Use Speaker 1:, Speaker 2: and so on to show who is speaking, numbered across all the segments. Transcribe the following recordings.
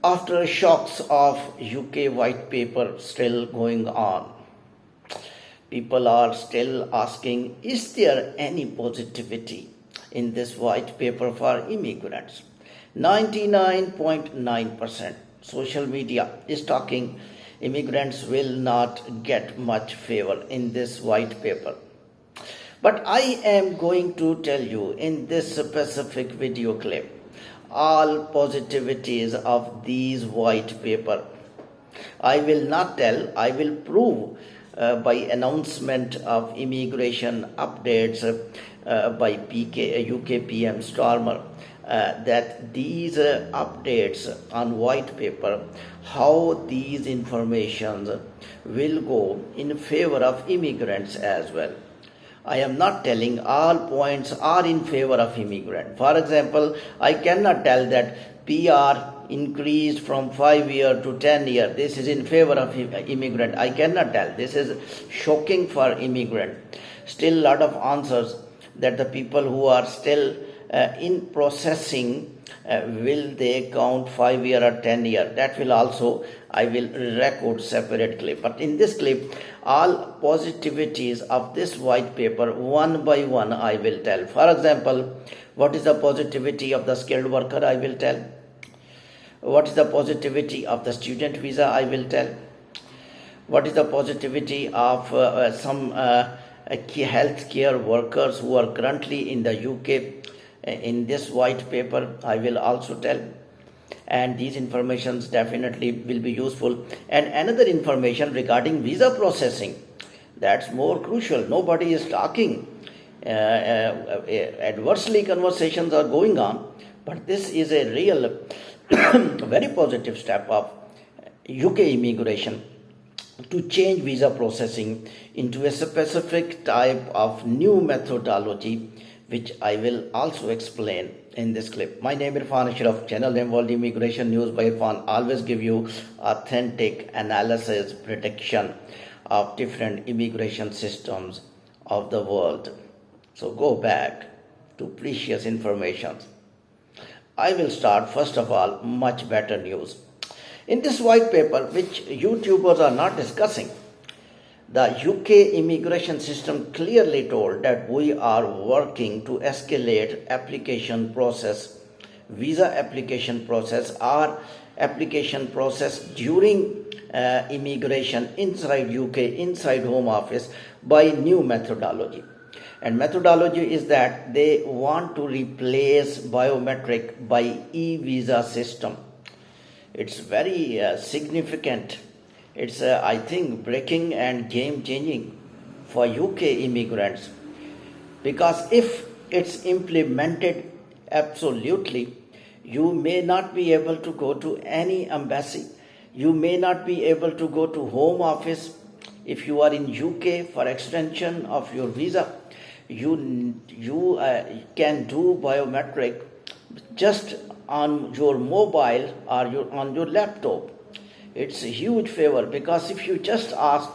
Speaker 1: After shocks of UK white paper still going on, people are still asking, is there any positivity in this white paper for immigrants? 99.9% social media is talking immigrants will not get much favor in this white paper. But I am going to tell you in this specific video clip all positivities of these white paper. I will not tell, I will prove by announcement of immigration updates by UK PM Starmer that these updates on white paper, how these informations will go in favor of immigrants as well. I am not telling all points are in favor of immigrant. For example, I cannot tell that PR increased from 5 years to 10 years. This is in favor of immigrant. I cannot tell. This is shocking for immigrant. Still lot of answers that the people who are still in processing, will they count 5 years or 10 years? That will also, I will record separate clip. But in this clip, all positivities of this white paper, one by one, I will tell. For example, what is the positivity of the skilled worker? I will tell. What is the positivity of the student visa? I will tell. What is the positivity of some healthcare workers who are currently in the UK? In this white paper, I will also tell. And these informations definitely will be useful. And another information regarding visa processing, that's more crucial. Nobody is talking. Adversely conversations are going on, but this is a real, very positive step of UK immigration to change visa processing into a specific type of new methodology, which I will also explain in this clip. My name is Irfan, Ashraf, channel name World Immigration News by Irfan. Always give you authentic analysis, prediction of different immigration systems of the world. So go back to precious information. I will start first of all, much better news. In this white paper, which YouTubers are not discussing, the UK immigration system clearly told that we are working to escalate application process, visa application process or application process during immigration inside UK, inside Home Office by new methodology. And methodology is that they want to replace biometric by e-visa system. It's very significant. It's, I think, breaking and game-changing for UK immigrants, because if it's implemented absolutely, you may not be able to go to any embassy. You may not be able to go to Home Office. If you are in UK for extension of your visa, you can do biometric just on your mobile or on your laptop. It's a huge favor, because if you just ask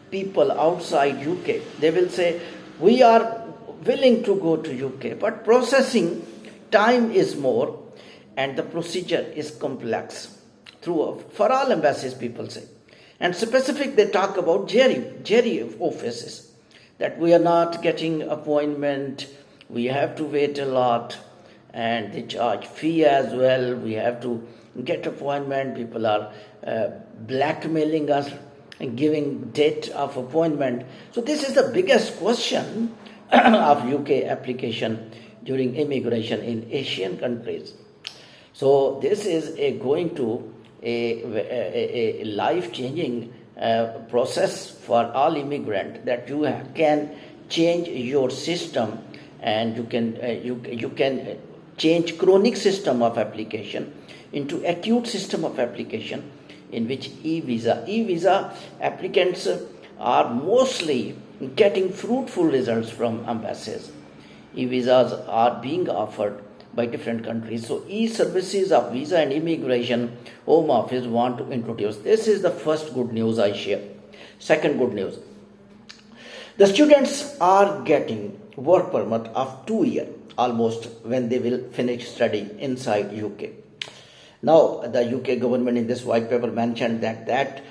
Speaker 1: people outside UK, they will say, we are willing to go to UK, but processing time is more and the procedure is complex for all embassies, people say. And specific, they talk about jerry offices, that we are not getting appointment, we have to wait a lot, and they charge fee as well. We have to get appointment. People are blackmailing us and giving date of appointment. So this is the biggest question of UK application during immigration in Asian countries. So this is going to a life-changing process for all immigrant, that you can change your system, and you can change chronic system of application into acute system of application, in which e-visa applicants are mostly getting fruitful results from embassies. E-visas are being offered by different countries. So e-services of visa and immigration Home Office want to introduce. This is the first good news I share. Second good news. The students are getting work permit of 2 years almost when they will finish study inside UK. Now, the UK government in this white paper mentioned that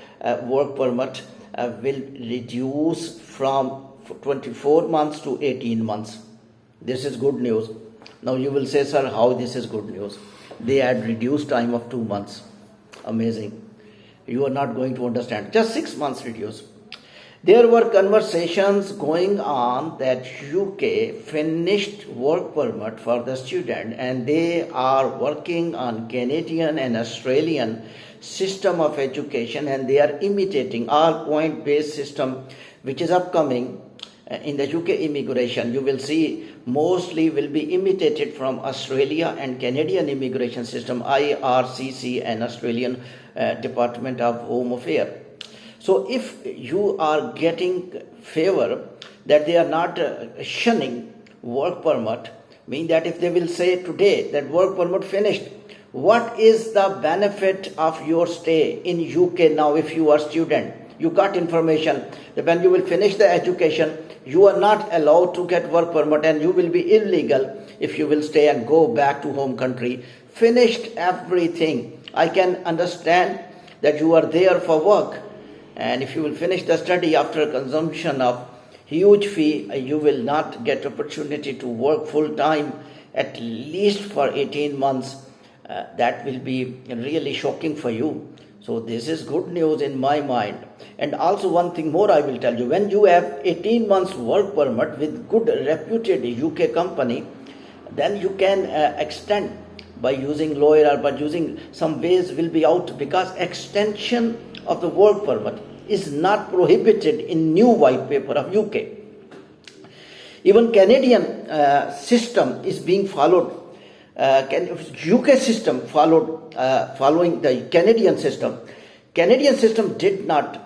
Speaker 1: work permit will reduce from 24 months to 18 months. This is good news. Now you will say, sir, how this is good news? They had reduced time of 2 months. Amazing. You are not going to understand. Just 6 months reduced. There were conversations going on that UK finished work permit for the student and they are working on Canadian and Australian system of education and they are imitating our point-based system which is upcoming in the UK immigration. You will see mostly will be imitated from Australia and Canadian immigration system, IRCC and Australian Department of Home Affairs. So if you are getting favor that they are not shunning work permit, mean that if they will say today that work permit finished, what is the benefit of your stay in UK now if you are student? You got information that when you will finish the education, you are not allowed to get work permit and you will be illegal if you will stay and go back to home country. Finished everything. I can understand that you are there for work. And if you will finish the study after consumption of huge fee, you will not get opportunity to work full time at least for 18 months. That will be really shocking for you. So this is good news in my mind. And also one thing more I will tell you. When you have 18 months work permit with good reputed UK company, then you can extend by using lawyer or by using some ways will be out, because extension of the work permit is not prohibited in new white paper of UK. Even Canadian system is being followed. UK system following the Canadian system. Canadian system did not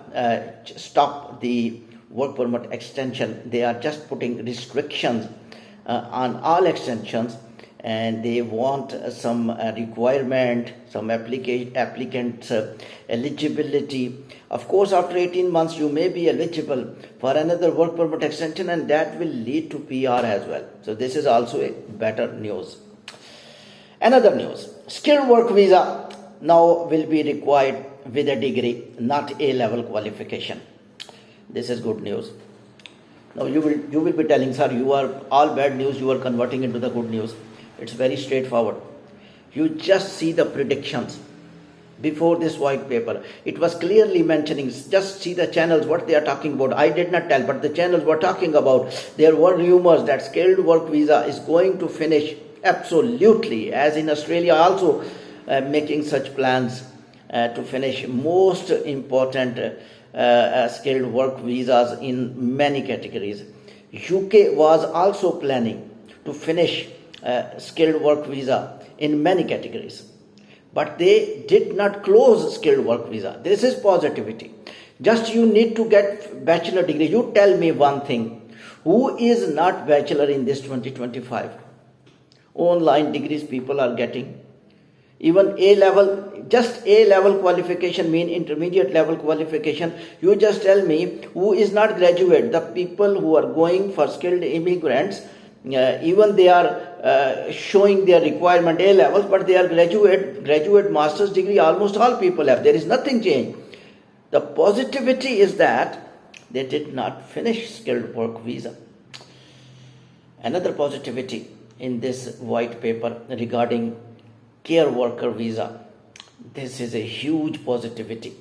Speaker 1: stop the work permit extension. They are just putting restrictions on all extensions, and they want some requirement, some applicants eligibility. Of course, after 18 months, you may be eligible for another work permit extension, and that will lead to PR as well. So this is also a better news. Another news, skilled work visa now will be required with a degree, not A-level qualification. This is good news. Now you will be telling, sir, you are all bad news, you are converting into the good news. It's very straightforward. You just see the predictions before this white paper. It was clearly mentioning, just see the channels, what they are talking about. I did not tell, but the channels were talking about. There were rumors that skilled work visa is going to finish absolutely, as in Australia also making such plans to finish most important skilled work visas in many categories. UK was also planning to finish skilled work visa in many categories, but they did not close skilled work visa. This is positivity. Just you need to get bachelor degree. You tell me one thing, who is not bachelor in this 2025? Online degrees people are getting. Even A-level, just A-level qualification mean intermediate level qualification. You just tell me who is not graduate. The people who are going for skilled immigrants, even they are showing their requirement A-levels, but they are graduate master's degree, almost all people have. There is nothing changed. The positivity is that they did not finish skilled work visa. Another positivity in this white paper regarding care worker visa. This is a huge positivity,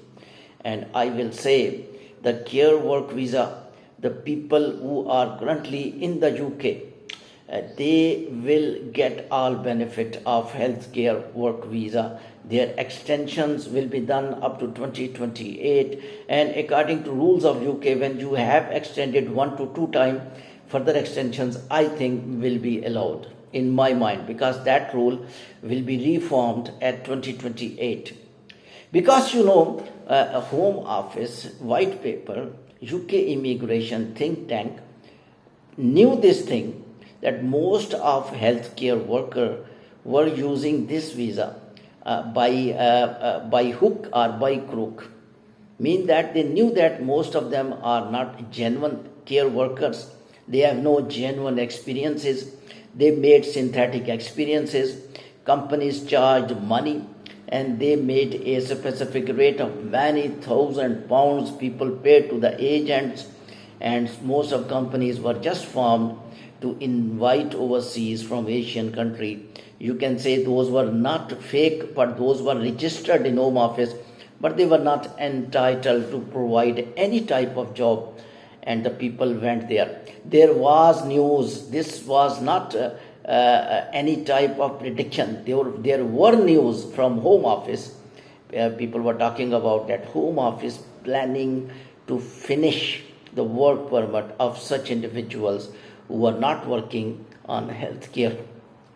Speaker 1: and I will say the care work visa, the people who are currently in the UK, they will get all benefit of health care work visa. Their extensions will be done up to 2028, and according to rules of UK, when you have extended 1 to 2 times, further extensions I think will be allowed in my mind, because that rule will be reformed at 2028. Because a Home Office white paper, UK immigration think tank knew this thing, that most of healthcare workers were using this visa by hook or by crook. Mean that they knew that most of them are not genuine care workers. They have no genuine experiences. They made synthetic experiences. Companies charged money and they made a specific rate of many thousand pounds people paid to the agents, and most of companies were just formed to invite overseas from Asian country. You can say those were not fake, but those were registered in Home Office, but they were not entitled to provide any type of job, and the people went there. There was news. This was not any type of prediction. There were news from Home Office. People were talking about that Home Office planning to finish the work permit of such individuals who were not working on healthcare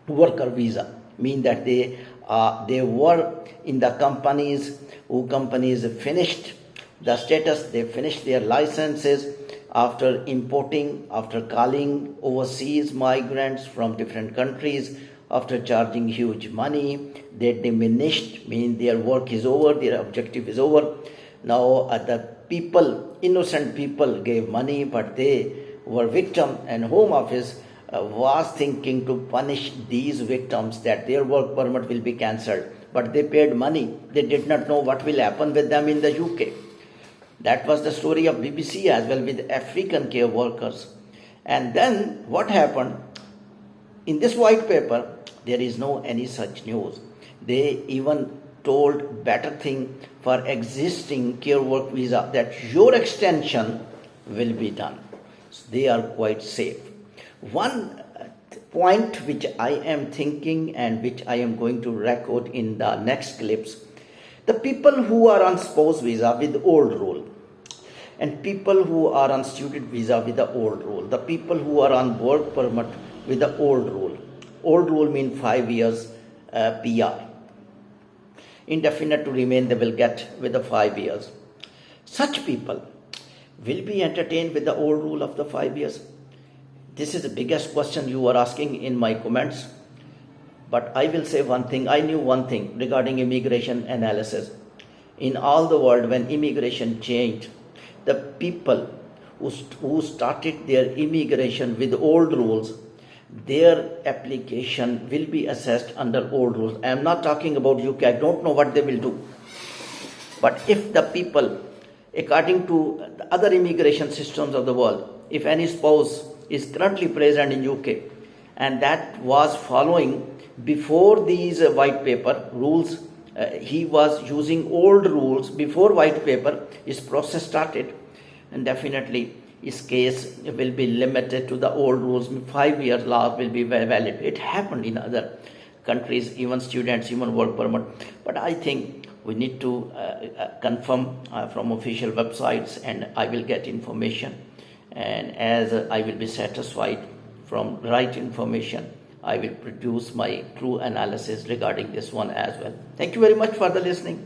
Speaker 1: worker visa, mean that they were in the companies finished the status, they finished their licenses after importing, after calling overseas migrants from different countries, after charging huge money, they diminished, mean their work is over, their objective is over. Now the people, innocent people gave money, but they were victim, and Home Office was thinking to punish these victims, that their work permit will be cancelled, but they paid money. They did not know what will happen with them in the UK. That was the story of BBC as well with African care workers. And then what happened? In this white paper, there is no any such news. They even told better thing for existing care work visa, that your extension will be done. So they are quite safe. One point which I am thinking and which I am going to record in the next clips, the people who are on spouse visa with old rule, and people who are on student visa with the old rule, the people who are on work permit with the old rule means 5 years PR. Indefinite to remain they will get with the 5 years. Such people will be entertained with the old rule of the 5 years. This is the biggest question you are asking in my comments. But I will say one thing. I knew one thing regarding immigration analysis. In all the world, when immigration changed, the people who started their immigration with old rules, their application will be assessed under old rules. I am not talking about UK. I don't know what they will do. But if the people, according to the other immigration systems of the world, if any spouse is currently present in UK and that was following before these white paper rules, he was using old rules before white paper, his process started, and definitely his case will be limited to the old rules. 5 years law will be valid. It happened in other countries, even students, even work permit. But I think we need to confirm from official websites, and I will get information. And as I will be satisfied from right information, I will produce my true analysis regarding this one as well. Thank you very much for the listening.